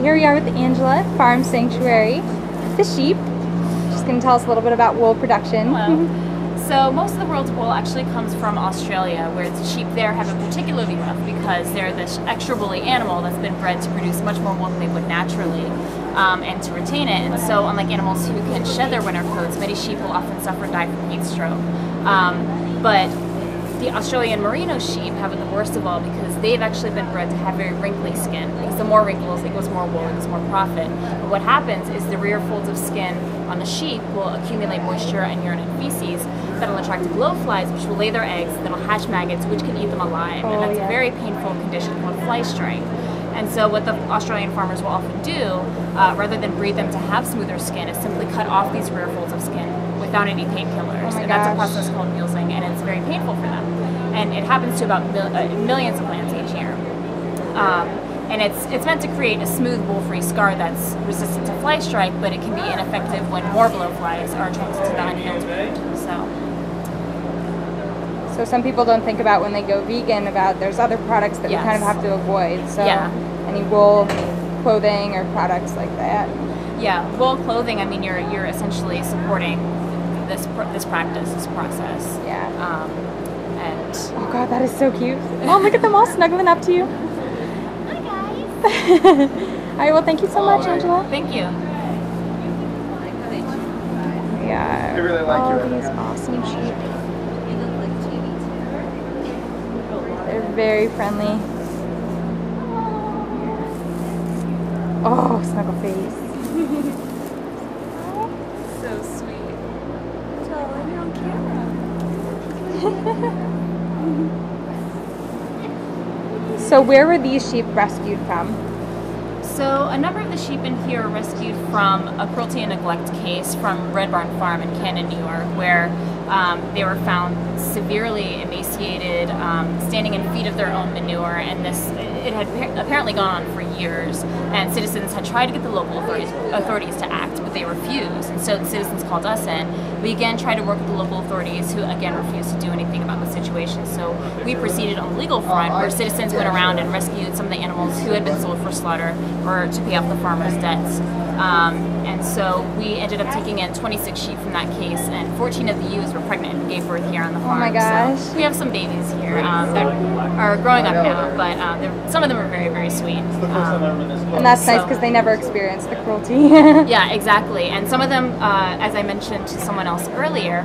here we are with Angela, Farm Sanctuary, the sheep. She's going to tell us a little bit about wool production. Hello. So most of the world's wool actually comes from Australia, where the sheep there have it particularly rough because they're this extra woolly animal that's been bred to produce much more wool than they would naturally, and to retain it. And so unlike animals who can shed their winter coats, many sheep will often suffer and die from heat stroke. But the Australian merino sheep have it the worst of all because they've actually been bred to have very wrinkly skin. Because the more wrinkles, it goes more wool, it goes more profit. But what happens is the rear folds of skin on the sheep will accumulate moisture and urine and feces that'll attract blowflies, which will lay their eggs, that'll hatch maggots, which can eat them alive. And that's a very painful condition called fly strike. And so what the Australian farmers will often do, rather than breed them to have smoother skin, is simply cut off these rear folds of skin without any painkillers. And that's a process called mulesing, and it's very painful for them. And it happens to about millions of plants each year. And it's meant to create a smooth wool-free scar that's resistant to fly strike, but it can be ineffective when more blowflies are attracted to the unhealed wound. So some people don't think about when they go vegan about there's other products that we kind of have to avoid. So any wool clothing or products like that. Yeah, wool clothing. I mean, you're essentially supporting this practice, this process. Yeah. And oh God, that is so cute. Oh, look at them all snuggling up to you. Hi guys. All right. Well, thank you so much, Angela. Thank you. Yeah. I really like all you. these awesome sheep. They're very friendly. Oh, snuggle face. So sweet. Telling you on camera. So where were these sheep rescued from? So a number of the sheep in here are rescued from a cruelty and neglect case from Red Barn Farm in Camden, New York, where they were found severely emaciated, standing in feet of their own manure, and it had apparently gone on for years, and citizens had tried to get the local authorities to act, but they refused, and so the citizens called us in. We again tried to work with the local authorities, who again refused to do anything about the situation, so we proceeded on the legal front, where citizens went around and rescued some of the animals who had been sold for slaughter or to pay off the farmers' debts. And so we ended up taking in 26 sheep from that case, and 14 of the ewes were pregnant and gave birth here on the farm. Oh my gosh. So we have some babies here that are growing up now, but some of them are very, very sweet. And that's nice because they never experienced the cruelty. Yeah, exactly. And some of them, as I mentioned to someone else earlier,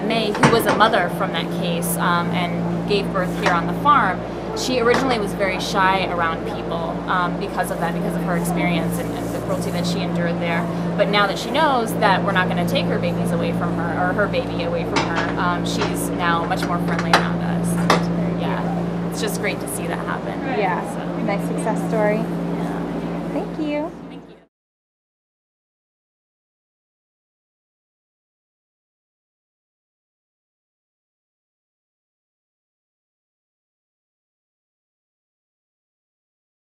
May, who was a mother from that case and gave birth here on the farm, she originally was very shy around people because of her experience and the cruelty that she endured there. But now that she knows that we're not going to take her babies away from her, or her baby away from her, she's now much more friendly around us. And, yeah, it's just great to see that happen. Yeah, so. nice success story. Yeah. Thank you.